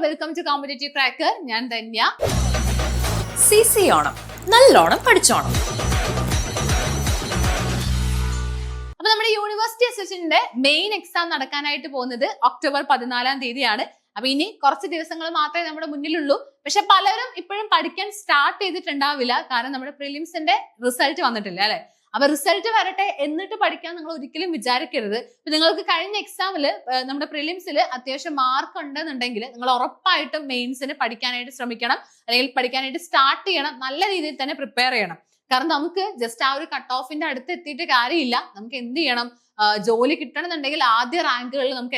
Welcome to competitive cracker. ഞാൻ Dhanya. CC Onam നല്ലോണം പഠിച്ചോണം. അപ്പൊ നമ്മുടെ യൂണിവേഴ്സിറ്റി അസിസ്റ്റന്റിന്റെ മെയിൻ എക്സാം നടക്കാനായിട്ട് പോകുന്നത് ഒക്ടോബർ 14 അപ്പൊ ഇനി കുറച്ച് ദിവസങ്ങൾ മാത്രമേ നമ്മുടെ മുന്നിലുള്ളൂ. പക്ഷെ പലരും ഇപ്പോഴും പഠിക്കാൻ സ്റ്റാർട്ട് ചെയ്തിട്ടുണ്ടാവില്ല. കാരണം നമ്മുടെ പ്രിലിംസിന്റെ റിസൾട്ട് വന്നിട്ടില്ല അല്ലെ. അപ്പൊ റിസൾട്ട് വരട്ടെ എന്നിട്ട് പഠിക്കാൻ നിങ്ങൾ ഒരിക്കലും വിചാരിക്കരുത്. നിങ്ങൾക്ക് കഴിഞ്ഞ എക്സാമില് നമ്മുടെ പ്രിലിംസിൽ അത്യാവശ്യം മാർക്ക് ഉണ്ടെന്നുണ്ടെങ്കിൽ നിങ്ങൾ ഉറപ്പായിട്ടും മെയിൻസിന് പഠിക്കാനായിട്ട് ശ്രമിക്കണം, അല്ലെങ്കിൽ പഠിക്കാനായിട്ട് സ്റ്റാർട്ട് ചെയ്യണം. നല്ല രീതിയിൽ തന്നെ പ്രിപ്പയർ ചെയ്യണം. കാരണം നമുക്ക് ജസ്റ്റ് ആ ഒരു കട്ട് ഓഫിന്റെ അടുത്ത് എത്തിയിട്ട് കാര്യമില്ല. നമുക്ക് എന്ത് ചെയ്യണം, ജോലി കിട്ടണമെന്നുണ്ടെങ്കിൽ ആദ്യ റാങ്കുകളിൽ നമുക്ക്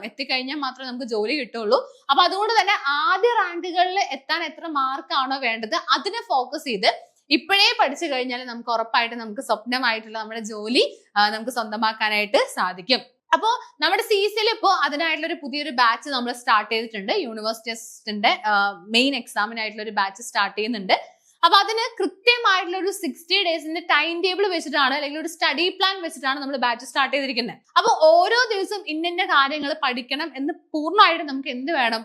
എത്തിക്കഴിഞ്ഞാൽ മാത്രമേ നമുക്ക് ജോലി കിട്ടുള്ളൂ. അപ്പൊ അതുകൊണ്ട് തന്നെ ആദ്യ റാങ്കുകളിൽ എത്താൻ എത്ര മാർക്കാണോ വേണ്ടത് അതിനെ ഫോക്കസ് ചെയ്ത് ഇപ്പോഴേ പഠിച്ചു കഴിഞ്ഞാൽ നമുക്ക് ഉറപ്പായിട്ട് നമുക്ക് സ്വപ്നമായിട്ടുള്ള നമ്മുടെ ജോലി നമുക്ക് സ്വന്തമാക്കാനായിട്ട് സാധിക്കും. അപ്പോ നമ്മുടെ CCL ഇപ്പോ അതിനായിട്ടുള്ള ഒരു പുതിയൊരു ബാച്ച് നമ്മൾ സ്റ്റാർട്ട് ചെയ്തിട്ടുണ്ട്. യൂണിവേഴ്സിറ്റി അസിസ്റ്റന്റിന്റെ മെയിൻ എക്സാമിനായിട്ടുള്ള ഒരു ബാച്ച് സ്റ്റാർട്ട് ചെയ്യുന്നുണ്ട്. അപ്പൊ അതിന് കൃത്യമായിട്ടുള്ള ഒരു 60 ഡേയ്സിന്റെ ടൈം ടേബിൾ വെച്ചിട്ടാണ്, അല്ലെങ്കിൽ ഒരു സ്റ്റഡി പ്ലാൻ വെച്ചിട്ടാണ് നമ്മൾ ബാച്ച് സ്റ്റാർട്ട് ചെയ്തിരിക്കുന്നത്. അപ്പൊ ഓരോ ദിവസവും ഇന്ന കാര്യങ്ങൾ പഠിക്കണം എന്ന് പൂർണ്ണമായിട്ട് നമുക്ക് എന്ത് വേണം,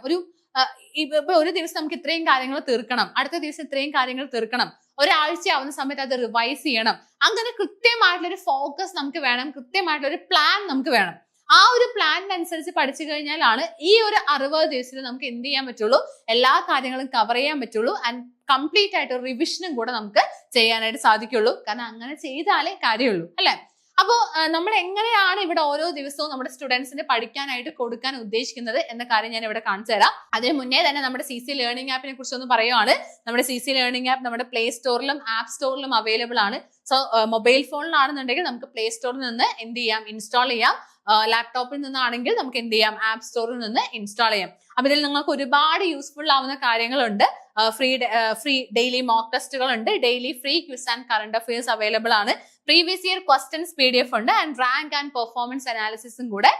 ഒരു ദിവസം നമുക്ക് ഇത്രയും കാര്യങ്ങൾ തീർക്കണം, അടുത്ത ദിവസം ഇത്രയും കാര്യങ്ങൾ തീർക്കണം, ഒരാഴ്ച ആവുന്ന സമയത്ത് അത് റിവൈസ് ചെയ്യണം. അങ്ങനെ കൃത്യമായിട്ടുള്ള ഒരു ഫോക്കസ് നമുക്ക് വേണം, കൃത്യമായിട്ടുള്ള ഒരു പ്ലാൻ നമുക്ക് വേണം. ആ ഒരു പ്ലാനിനനുസരിച്ച് പഠിച്ചു കഴിഞ്ഞാലാണ് ഈ ഒരു 60 ദിവസത്തിൽ നമുക്ക് എന്ത് ചെയ്യാൻ പറ്റുള്ളൂ, എല്ലാ കാര്യങ്ങളും കവർ ചെയ്യാൻ പറ്റുള്ളൂ. ആൻഡ് കംപ്ലീറ്റ് ആയിട്ട് റിവിഷനും കൂടെ നമുക്ക് ചെയ്യാനായിട്ട് സാധിക്കുള്ളൂ. കാരണം അങ്ങനെ ചെയ്താലേ കാര്യമുള്ളൂ അല്ലെ. അപ്പോ നമ്മൾ എങ്ങനെയാണ് ഇവിടെ ഓരോ ദിവസവും നമ്മുടെ സ്റ്റുഡൻസിന് പഠിക്കാനായിട്ട് കൊടുക്കാൻ ഉദ്ദേശിക്കുന്നത് എന്ന കാര്യം ഞാൻ ഇവിടെ കാണിച്ചു തരാം. അതിന് മുന്നേ തന്നെ നമ്മുടെ CC ലേണിംഗ് ആപ്പിനെ കുറിച്ച് ഒന്ന് പറയുവാണ്. നമ്മുടെ CC ലേണിംഗ് ആപ്പ് നമ്മുടെ പ്ലേ സ്റ്റോറിലും ആപ്പ് സ്റ്റോറിലും അവൈലബിൾ ആണ്. സോ മൊബൈൽ ഫോണിലാണെന്നുണ്ടെങ്കിൽ നമുക്ക് പ്ലേ സ്റ്റോറിൽ നിന്ന് എന്ത് ചെയ്യാം, ഇൻസ്റ്റാൾ ചെയ്യാം. ലാപ്ടോപ്പിൽ നിന്നാണെങ്കിൽ നമുക്ക് എന്ത് ചെയ്യാം, ആപ്പ് സ്റ്റോറിൽ നിന്ന് ഇൻസ്റ്റാൾ ചെയ്യാം. അപ്പൊ ഇതിൽ നിങ്ങൾക്ക് ഒരുപാട് യൂസ്ഫുൾ ആവുന്ന കാര്യങ്ങളുണ്ട്. ഫ്രീ ഡെയിലി മോക്ക് ടെസ്റ്റുകൾ ഉണ്ട്, daily free quiz and current affairs available ആണ്, പ്രീവിയസ് ഇയർ ക്വസ്റ്റ്യൻസ് PDF ഉണ്ട്, ആൻഡ് റാങ്ക് ആൻഡ് പെർഫോമൻസ് അനാലിസിസും കൂടെ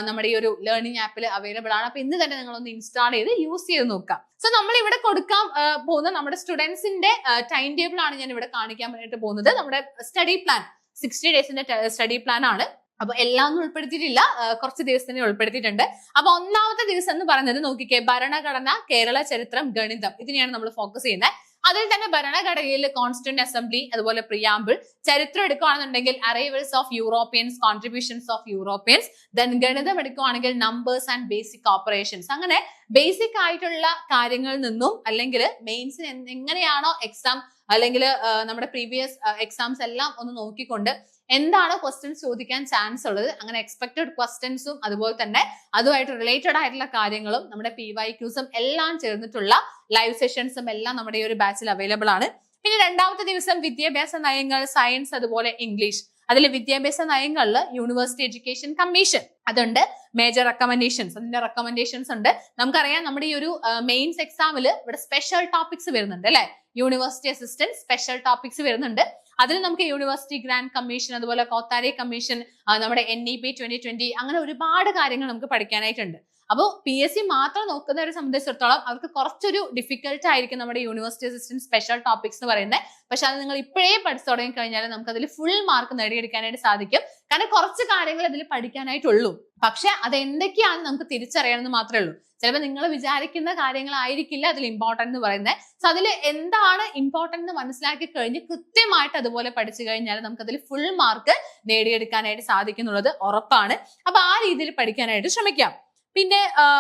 നമ്മുടെ ഈ ഒരു ലേണിംഗ് ആപ്പിൽ അവൈലബിൾ ആണ്. അപ്പൊ ഇന്ന് തന്നെ നിങ്ങളൊന്ന് ഇൻസ്റ്റാൾ ചെയ്ത് യൂസ് ചെയ്ത് നോക്കാം. സോ നമ്മൾ ഇവിടെ കൊടുക്കാൻ പോകുന്ന നമ്മുടെ സ്റ്റുഡൻസിന്റെ ടൈം ടേബിൾ ആണ് ഞാൻ ഇവിടെ കാണിക്കാൻ വേണ്ടിയിട്ട് പോകുന്നത്. നമ്മുടെ സ്റ്റഡി പ്ലാൻ 60 ഡേയ്സിന്റെ സ്റ്റഡി പ്ലാൻ ആണ്. അപ്പൊ എല്ലാം ഒന്നും ഉൾപ്പെടുത്തിയിട്ടില്ല, കുറച്ച് ദിവസത്തിന് ഉൾപ്പെടുത്തിയിട്ടുണ്ട്. അപ്പൊ ഒന്നാമത്തെ ദിവസം എന്ന് പറയുന്നത് നോക്കിക്കേ, ഭരണഘടന, കേരള ചരിത്രം, ഗണിതം, ഇതിനെയാണ് നമ്മൾ ഫോക്കസ് ചെയ്യുന്നത്. അതിൽ തന്നെ ഭരണഘടനയിൽ കോൺസ്റ്റിറ്റ്യൂന്റ് അസംബ്ലി, അതുപോലെ പ്രിയാമ്പിൾ, ചരിത്രം എടുക്കുകയാണെന്നുണ്ടെങ്കിൽ arrivals of Europeans, contributions of Europeans, then ഗണിതം എടുക്കുകയാണെങ്കിൽ നമ്പേഴ്സ് ആൻഡ് ബേസിക് ഓപ്പറേഷൻസ്. അങ്ങനെ ബേസിക് ആയിട്ടുള്ള കാര്യങ്ങളിൽ നിന്നും, അല്ലെങ്കിൽ മെയിൻസിന് എങ്ങനെയാണോ എക്സാം, അല്ലെങ്കിൽ നമ്മുടെ പ്രീവിയസ് എക്സാംസ് എല്ലാം ഒന്ന് നോക്കിക്കൊണ്ട് എന്താണ് ക്വസ്റ്റ്യൻസ് ചോദിക്കാൻ ചാൻസ് ഉള്ളത്, അങ്ങനെ എക്സ്പെക്ടഡ് ക്വസ്റ്റ്യൻസും അതുപോലെ തന്നെ അതുമായിട്ട് റിലേറ്റഡ് ആയിട്ടുള്ള കാര്യങ്ങളും നമ്മുടെ PYQസും എല്ലാം ചേർന്നിട്ടുള്ള ലൈവ് സെഷൻസും എല്ലാം നമ്മുടെ ഈ ഒരു ബാച്ചിൽ അവൈലബിൾ ആണ്. പിന്നെ രണ്ടാമത്തെ ദിവസം വിദ്യാഭ്യാസ നയങ്ങൾ, സയൻസ്, അതുപോലെ ഇംഗ്ലീഷ്. അതിൽ വിദ്യാഭ്യാസ നയങ്ങളിൽ യൂണിവേഴ്സിറ്റി എഡ്യൂക്കേഷൻ കമ്മീഷൻ അതുണ്ട്, മേജർ റെക്കമെൻഡേഷൻസ്, അതിന്റെ റെക്കമെൻഡേഷൻസ് ഉണ്ട്. നമുക്കറിയാം നമ്മുടെ ഈ ഒരു മെയിൻസ് എക്സാമിൽ ഇവിടെ സ്പെഷ്യൽ ടോപ്പിക്സ് വരുന്നുണ്ട് അല്ലെ. യൂണിവേഴ്സിറ്റി അസിസ്റ്റന്റ് സ്പെഷ്യൽ ടോപ്പിക്സ് വരുന്നുണ്ട്. അതിൽ നമുക്ക് യൂണിവേഴ്സിറ്റി ഗ്രാന്റ് കമ്മീഷൻ, അതുപോലെ കോത്താരി കമ്മീഷൻ, നമ്മുടെ NEP 2020, അങ്ങനെ ഒരുപാട് കാര്യങ്ങൾ നമുക്ക് പഠിക്കാനായിട്ടുണ്ട്. അപ്പോൾ PSC മാത്രം നോക്കുന്നവരെ സംബന്ധിച്ചിടത്തോളം അവർക്ക് കുറച്ചൊരു ഡിഫിക്കൽട്ട് ആയിരിക്കും നമ്മുടെ യൂണിവേഴ്സിറ്റി അസിസ്റ്റന്റ് സ്പെഷ്യൽ ടോപ്പിക്സ് എന്ന് പറയുന്നത്. പക്ഷെ അത് നിങ്ങൾ ഇപ്പോഴേ പഠിച്ചു തുടങ്ങി കഴിഞ്ഞാൽ നമുക്ക് അതിൽ ഫുൾ മാർക്ക് നേടിയെടുക്കാനായിട്ട് സാധിക്കും. കാരണം കുറച്ച് കാര്യങ്ങൾ ഇതിൽ പഠിക്കാനായിട്ടുള്ളൂ. പക്ഷെ അത് എന്തൊക്കെയാണെന്ന് നമുക്ക് തിരിച്ചറിയണമെന്ന് മാത്രമേ ഉള്ളൂ. ചിലപ്പോൾ നിങ്ങൾ വിചാരിക്കുന്ന കാര്യങ്ങളായിരിക്കില്ല അതിൽ ഇമ്പോർട്ടന്റ് എന്ന് പറയുന്നത്. സോ അതിൽ എന്താണ് ഇമ്പോർട്ടന്റ് എന്ന് മനസ്സിലാക്കി കഴിഞ്ഞ് കൃത്യമായിട്ട് അതുപോലെ പഠിച്ചു കഴിഞ്ഞാൽ നമുക്ക് അതിൽ ഫുൾ മാർക്ക് നേടിയെടുക്കാനായിട്ട് സാധിക്കുന്നുള്ളത് ഉറപ്പാണ്. അപ്പൊ ആ രീതിയിൽ പഠിക്കാനായിട്ട് ശ്രമിക്കാം. പിന്നെ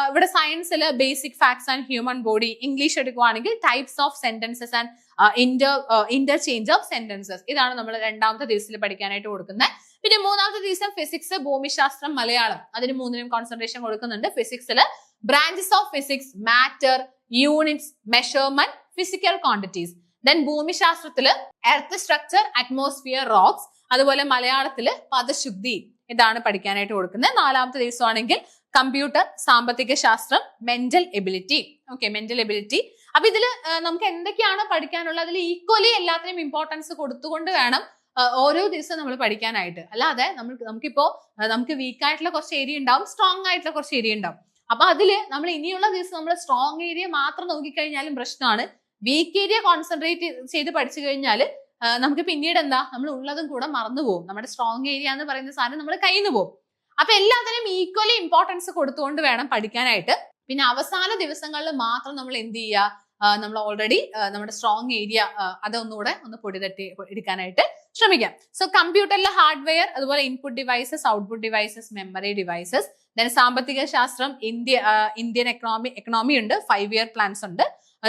ഇവിടെ സയൻസിൽ basic facts and human body, English എടുക്കുവാണെങ്കിൽ types of sentences and interchange of sentences, ഇതാണ് നമ്മൾ രണ്ടാമത്തെ ദിവസത്തിൽ പഠിക്കാനായിട്ട് കൊടുക്കുന്നത്. പിന്നെ മൂന്നാമത്തെ ദിവസം ഫിസിക്സ്, ഭൂമിശാസ്ത്രം, മലയാളം, അതിന് മൂന്നിനും കോൺസെൻട്രേഷൻ കൊടുക്കുന്നുണ്ട്. ഫിസിക്സിൽ branches of physics, matter, units, measurement, physical quantities. Then ഭൂമിശാസ്ത്രത്തില് എർത്ത് സ്ട്രക്ചർ, അറ്റ്മോസ്ഫിയർ, റോക്സ്, അതുപോലെ മലയാളത്തില് പദശുദ്ധി, ഇതാണ് പഠിക്കാനായിട്ട് കൊടുക്കുന്നത്. നാലാമത്തെ ദിവസമാണെങ്കിൽ കമ്പ്യൂട്ടർ, സാമ്പത്തിക ശാസ്ത്രം, mental ability. Okay, mental ability. അപ്പൊ ഇതില് നമുക്ക് എന്തൊക്കെയാണ് പഠിക്കാനുള്ളത്, അതിൽ ഈക്വലി എല്ലാത്തിനും ഇമ്പോർട്ടൻസ് കൊടുത്തുകൊണ്ട് വേണം ഓരോ ദിവസവും നമ്മൾ പഠിക്കാനായിട്ട്. അല്ലാതെ നമുക്ക് വീക്ക് ആയിട്ടുള്ള കുറച്ച് ഏരിയ ഉണ്ടാവും, സ്ട്രോങ് ആയിട്ടുള്ള കുറച്ച് ഏരിയ ഉണ്ടാവും. അപ്പൊ അതില് നമ്മൾ ഇനിയുള്ള ദിവസം നമ്മൾ സ്ട്രോങ് ഏരിയ മാത്രം നോക്കിക്കഴിഞ്ഞാലും പ്രശ്നമാണ്. വീക്ക് ഏരിയ കോൺസെൻട്രേറ്റ് ചെയ്ത് പഠിച്ചു കഴിഞ്ഞാൽ നമുക്ക് പിന്നീട് നമ്മൾ ഉള്ളതും കൂടെ മറന്നു പോകും. നമ്മുടെ സ്ട്രോങ് ഏരിയ എന്ന് പറയുന്ന സാധനം നമ്മൾ കയ്യിൽ നിന്ന് പോകും. അപ്പൊ എല്ലാത്തിനും ഈക്വലി ഇമ്പോർട്ടൻസ് കൊടുത്തുകൊണ്ട് വേണം പഠിക്കാനായിട്ട്. പിന്നെ അവസാന ദിവസങ്ങളിൽ മാത്രം നമ്മൾ എന്ത് ചെയ്യുക, നമ്മൾ ഓൾറെഡി നമ്മുടെ സ്ട്രോങ് ഏരിയ അതൊന്നുകൂടെ ഒന്ന് പൊടി തട്ടി എടുക്കാനായിട്ട് ശ്രമിക്കാം. സോ കമ്പ്യൂട്ടറിലെ ഹാർഡ്വെയർ, അതുപോലെ input devices, output devices, memory devices, then സാമ്പത്തിക ശാസ്ത്രം, ഇന്ത്യൻ എക്കണോമി ഉണ്ട്, 5 year പ്ലാൻസ് ഉണ്ട്,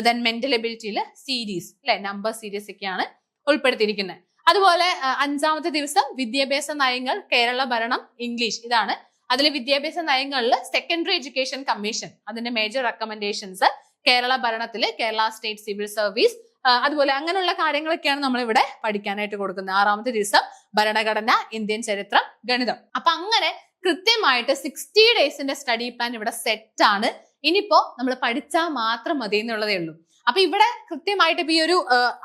ദെൻ മെന്റൽ എബിലിറ്റിയിൽ സീരീസ് അല്ലെ, നമ്പർ സീരീസ് ഒക്കെയാണ് ഉൾപ്പെടുത്തിയിരിക്കുന്നത്. അതുപോലെ 5ാമത്തെ ദിവസം വിദ്യാഭ്യാസ നയങ്ങൾ, കേരള ഭരണം, ഇംഗ്ലീഷ്, ഇതാണ്. അതിൽ വിദ്യാഭ്യാസ നയങ്ങളിൽ സെക്കൻഡറി എഡ്യൂക്കേഷൻ കമ്മീഷൻ അതിന്റെ മേജർ റെക്കമെൻഡേഷൻസ്, കേരള ഭരണത്തില് കേരള സ്റ്റേറ്റ് സിവിൽ സർവീസ്, അതുപോലെ അങ്ങനെയുള്ള കാര്യങ്ങളൊക്കെയാണ് നമ്മൾ ഇവിടെ പഠിക്കാനായിട്ട് കൊടുക്കുന്നത്. 6ാമത്തെ ദിവസം ഭരണഘടന, ഇന്ത്യൻ ചരിത്രം, ഗണിതം. അപ്പൊ അങ്ങനെ കൃത്യമായിട്ട് 60 daysന്റെ സ്റ്റഡി പ്ലാൻ ഇവിടെ സെറ്റ് ആണ്. ഇനിയിപ്പോ നമ്മൾ പഠിച്ചാൽ മാത്രം മതി എന്നുള്ളതേ ഉള്ളൂ. അപ്പൊ ഇവിടെ കൃത്യമായിട്ട് ഇപ്പൊ ഈ ഒരു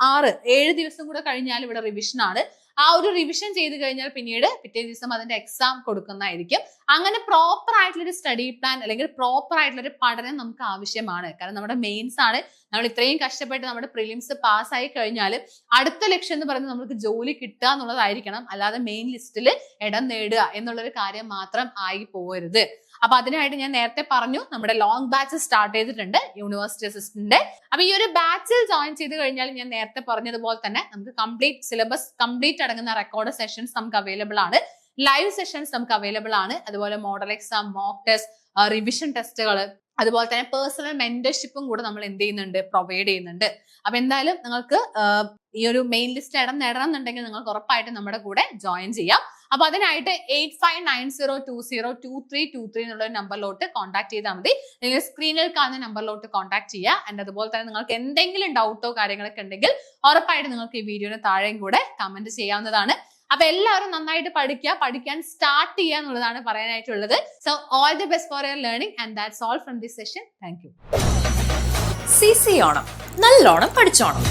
6-7 ദിവസം കൂടെ കഴിഞ്ഞാൽ ഇവിടെ റിവിഷൻ ആണ്. ആ ഒരു റിവിഷൻ ചെയ്ത് കഴിഞ്ഞാൽ പിന്നീട് പിറ്റേ ദിവസം അതിന്റെ എക്സാം കൊടുക്കുന്നതായിരിക്കും. അങ്ങനെ പ്രോപ്പർ ആയിട്ടുള്ള ഒരു സ്റ്റഡി പ്ലാൻ അല്ലെങ്കിൽ പ്രോപ്പർ ആയിട്ടുള്ള ഒരു പഠനം നമുക്ക് ആവശ്യമാണ്. കാരണം നമ്മുടെ മെയിൻസ് ആണ്. നമ്മൾ ഇത്രയും കഷ്ടപ്പെട്ട് നമ്മുടെ പ്രിലിംസ് പാസ്സായി കഴിഞ്ഞാൽ അടുത്ത ലക്ഷ്യം എന്ന് പറയുന്നത് നമുക്ക് ജോലി കിട്ടുക എന്നുള്ളതായിരിക്കണം. അല്ലാതെ മെയിൻ ലിസ്റ്റിൽ ഇടം നേടുക എന്നുള്ളൊരു കാര്യം മാത്രം ആയി പോകരുത്. അപ്പൊ അതിനായിട്ട് ഞാൻ നേരത്തെ പറഞ്ഞു, നമ്മുടെ ലോങ് ബാച്ച് സ്റ്റാർട്ട് ചെയ്തിട്ടുണ്ട് യൂണിവേഴ്സിറ്റി അസിസ്റ്റന്റ്. അപ്പൊ ഈ ഒരു ബാച്ചിൽ ജോയിൻ ചെയ്ത് കഴിഞ്ഞാൽ ഞാൻ നേരത്തെ പറഞ്ഞതുപോലെ തന്നെ നമുക്ക് കംപ്ലീറ്റ് സിലബസ് കംപ്ലീറ്റ് അടങ്ങുന്ന റെക്കോർഡ് സെഷൻസ് നമുക്ക് അവൈലബിൾ ആണ്, ലൈവ് സെഷൻസ് നമുക്ക് അവൈലബിൾ ആണ്, അതുപോലെ model exam, mock test, revision ടെസ്റ്റുകൾ, അതുപോലെ തന്നെ പേഴ്സണൽ മെന്റർഷിപ്പും കൂടെ നമ്മൾ എന്ത് ചെയ്യുന്നുണ്ട്, പ്രൊവൈഡ് ചെയ്യുന്നുണ്ട്. അപ്പൊ എന്തായാലും നിങ്ങൾക്ക് ഈ ഒരു മെയിൻ ലിസ്റ്റ് ഇടം നേടണം എന്നുണ്ടെങ്കിൽ നിങ്ങൾക്ക് ഉറപ്പായിട്ടും നമ്മുടെ കൂടെ ജോയിൻ ചെയ്യാം. അപ്പൊ അതിനായിട്ട് 8590202323 എന്നുള്ള നമ്പറിലോട്ട് കോൺടാക്ട് ചെയ്താൽ മതി. നിങ്ങൾ സ്ക്രീനിൽ കാണുന്ന നമ്പറിലോട്ട് കോൺടാക്ട് ചെയ്യുക. ആൻഡ് അതുപോലെ തന്നെ നിങ്ങൾക്ക് എന്തെങ്കിലും ഡൗട്ടോ കാര്യങ്ങളൊക്കെ ഉണ്ടെങ്കിൽ ഉറപ്പായിട്ട് നിങ്ങൾക്ക് ഈ വീഡിയോന് താഴെയും കൂടെ കമന്റ് ചെയ്യാവുന്നതാണ്. അപ്പൊ എല്ലാവരും നന്നായിട്ട് പഠിക്കാൻ സ്റ്റാർട്ട് ചെയ്യുക എന്നുള്ളതാണ് പറയാനായിട്ടുള്ളത്. So all the best for your learning and that's all from this session. Thank you. CC Onam, നല്ലോണം പഠിച്ചോണം.